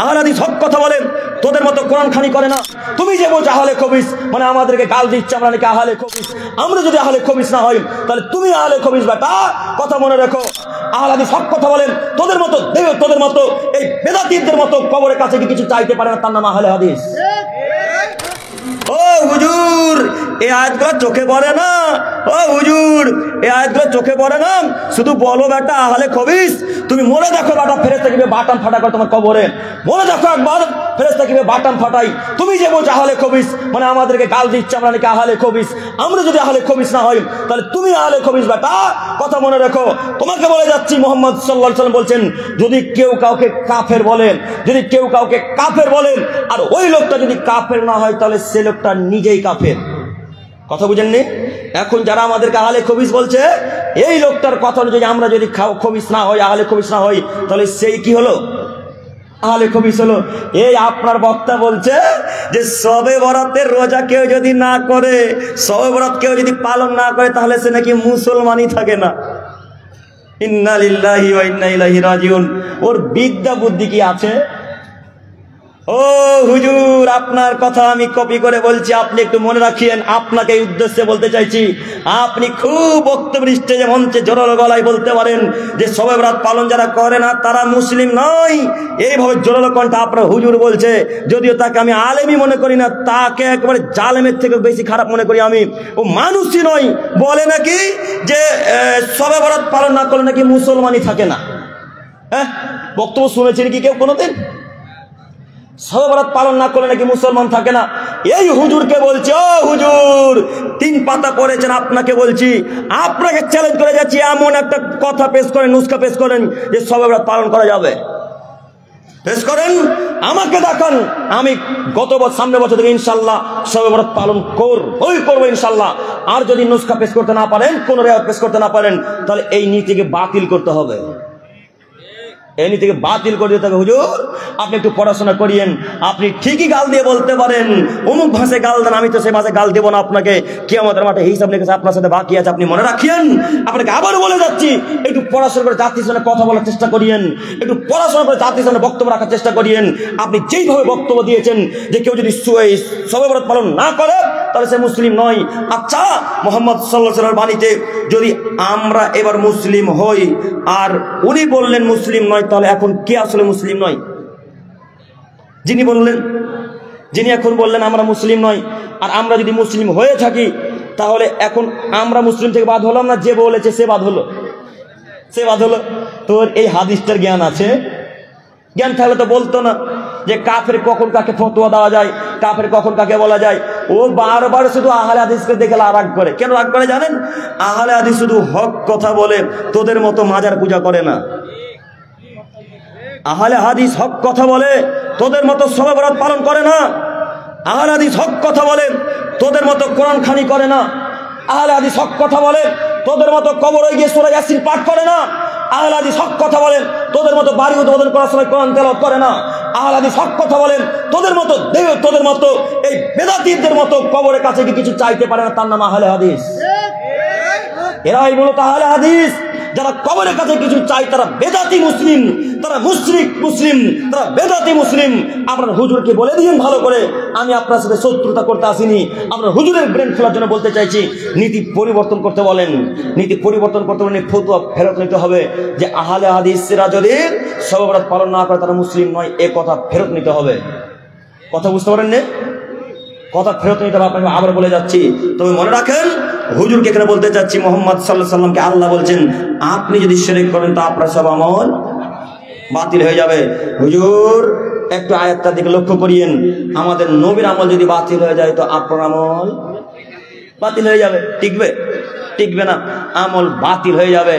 আহলে হাদিস হক কথা বলেন, তোদের মতো কোরআন খানি করে না। তুমি যে বলছো আহলে খবিস, মানে আমাদেরকে গাল দিচ্ছে আমরা নাকি আহলে খবিস। আমরা যদি আহলে খবিস না হই তাহলে তুমি আহলে খবিস বেটা, কথা মনে রাখো। আহলে হাদিস হক কথা বলেন, তোদের মতো এই বেদাতীদের মতো কবরের কাছে কি কিছু চাইতে পারে না, তার নাম আহলে হাদিস। ও হুজুর, এই আয়াতগুলো চোখে পড়ে না? ও হুজুর, এই আয়াতগুলো চোখে পড়ে না? শুধু বলো বেটা আহলে খবিস। তুমি মনে দেখো বেটা, ফেরেশতা কিভাবে বাটাম ফাটা করে তোমার কবরে। মনে দেখো একবার, ফেরেশতা কিভাবে বাটাম ফাটাই। তুমি যে বলছো আহলে খবিস, মানে আমাদেরকে গাল দিচ্ছে আমরা নাকি আহলে খবিস। আমরা যদি আহলে খবিস না হই তাহলে তুমি আহলে খবিস বেটা, কথা মনে রাখো। তোমাকে বলে যাচ্ছি, মুহাম্মদ সাল্লাল্লাহু আলাইহি ওয়াসাল্লাম বলছেন, যদি কেউ কাউকে কাফের বলেন, যদি কেউ কাউকে কাফের বলেন আর ওই লোকটা যদি কাফের না হয় তাহলে সে লোকটা নিজেই কাফের। কথা বুঝেননি? এখন যারা আমাদেরকে আহলে খবিস বলছে, এই লোকটার কথা অনুযায়ী আমরা যদি খবিস না হই, আহলে খবিস না হই, তাহলে সেই কি হলো? আহলে খবিস হলো। এই আপনার বক্তা বলছে যে শবে বরাতের রোজা কেউ যদি না করে, শবে বরাত কেউ যদি পালন না করে, তাহলে সে নাকি মুসলমানই থাকে না। ইন্না লিল্লাহি ওয়া ইন্না ইলাইহি রাজিউন। ওর বিদ্যা বুদ্ধি কি আছে? ও হুজুর, আপনার কথা আমি কপি করে বলছি, আপনি একটু মনে রাখিয়েন। আপনাকে এই উদ্দেশ্যে বলতে চাইছি, আপনি খুব বক্তব্য স্টেজে মঞ্চে জোরালো গলায় বলতে পারেন যে শবে বরাত পালন যারা করে না তারা মুসলিম নয়। এইভাবে জোরালো কণ্ঠে আপনার হুজুর বলছে, যদিও তাকে আমি আলেমই মনে করি না, তাকে একেবারে জালেমের থেকে বেশি খারাপ মনে করি আমি। ও মানুষই নয়, বলে নাকি যে শবে বরাত পালন না করলে নাকি মুসলমানই থাকে না। হ্যাঁ, বক্তব্য শুনেছেন কি কেউ কোনোদিন? শবে বরাত পালন না করলে নাকি মুসলমান থাকে না। এই হুজুরকে বলছি, ও হুজুর, 3 পাতা পড়েছেন, আপনাকে বলছি, আপনাকে চ্যালেঞ্জ করে যাচ্ছি, এমন একটা কথা পেশ করেন, নুসখা পেশ করেন যে শবে বরাত পালন করা যাবে। পেশ করেন, আমাকে দেখান। আমি সামনের বছর থেকে ইনশাল্লাহ শবে বরাত পালন করবো ইনশাল্লাহ। আর যদি নুসখা পেশ করতে না পারেন, কোন রেওয়াজ পেশ করতে না পারেন, তাহলে এই নীতিকে বাতিল করতে হবে। এই নীতিকে বাতিল করে দিতে হবে। হুজুর, আপনি একটু পড়াশোনা করিয়েন। আপনি ঠিকই গাল দিয়ে বলতে পারেন, অমুক ভাষায় গাল দেন, আমি তো সে ভাষায় গাল দেবো না আপনাকে। কিয়ামতের মাঠে হিসাব লিখেছে আপনার সাথে বাকি আছে, আপনি মনে রাখিয়েন। আপনাকে আবার বলে যাচ্ছি, একটু পড়াশোনা করে জাতির সামনে কথা বলার চেষ্টা করিয়েন, একটু পড়াশোনা করে জাতির সামনে বক্তব্য রাখার চেষ্টা করিয়েন। আপনি যেইভাবে বক্তব্য দিয়েছেন যে কেউ যদি শবে বরাত পালন না করে তাহলে সে মুসলিম নয়। আচ্ছা, মুহাম্মদ সাল্লাল্লাহু আলাইহি ওয়াসাল্লামের বাণীতে যদি আমরা এবার মুসলিম হই আর উনি বললেন মুসলিম নয়, তাহলে এখন কে আসলে মুসলিম নয়? যিনি এখন বললেন আমরা মুসলিম নয়, আর আমরা যদি মুসলিম হয়ে থাকি তাহলে এখন আমরা মুসলিম থেকে বাদ হলাম না? যে বলেছে সে বাদ হলো, তোর এই হাদিসটার জ্ঞান আছে? জ্ঞান থাকলে তো বলতো না যে কাফের কখন কাকে ফতোয়া দেওয়া যায়, কাফের কখন কাকে বলা যায়। ও বারবার শুধু আহলে হাদিসকে দেখে রাগ করে। কেন রাগ করে জানেন? আহলে হাদিস শুধু হক কথা বলে, তোদের মতো মাজার পূজা করে না। আহলে হাদিস হক কথা বলে, তোদের মতো শবে বরাত পালন করে না। আহলে হাদিস হক কথা বলে, তোদের মতো কোরআন খানি করে না। আহলে হাদিস হক কথা বলে, তোদের মতো কবরে গিয়ে সূরা ইয়াসিন পাঠ করে না। আহলে হাদিস হক কথা বলেন, তোদের মতো বাড়ি উদ্বোধন করার সময় কোরআন তেলাওয়াত করে না। আহলে হাদিস হক কথা বলেন, তোদের মতো এই বেদাতীদের মতো কবরের কাছে কি কিছু চাইতে পারে না, তার নাম আহলে হাদিস। এরাই মূলত আহলে হাদিস। যারা কবরের কাছে কিছু চাই তারা বেদাতি মুসলিম, তারা মুশরিক মুসলিম, তারা বেদাতি মুসলিম। আপনার হুজুরকে বলে দিন ভালো করে, আমি আপনার সাথে শত্রুতা করতে আসিনি। আপনার হুজুরের ব্রেন খোলার জন্য বলতে চাইছি, নীতি পরিবর্তন করতে বলেন। নীতি পরিবর্তন করতে বলেন, ফতোয়া ফেরত নিতে হবে যে আহলে হাদিসরা যদি শবে বরাত পালন না করে তারা মুসলিম নয়, এ কথা ফেরত নিতে হবে। কথা বুঝতে পারেন না? কথা ফেরত নিতে হবে। আপনাকে আবার বলে যাচ্ছি, তবে মনে রাখেন, হুজুরকে এখানে বলতে চাচ্ছি, মুহাম্মদ সাল্লাল্লাহু আলাইহি ওয়াসাল্লামকে আল্লাহ বলছেন, আপনি যদি শিরক করেন তো আপনার সব আমল বাতিল হয়ে যাবে। হুজুর, একটু আয়াতটার দিকে লক্ষ্য করিয়েন। আমাদের নবীর আমল যদি বাতিল হয়ে যায় তো আপনার আমল বাতিল হয়ে যাবে। টিকবে না, আমল বাতিল হয়ে যাবে।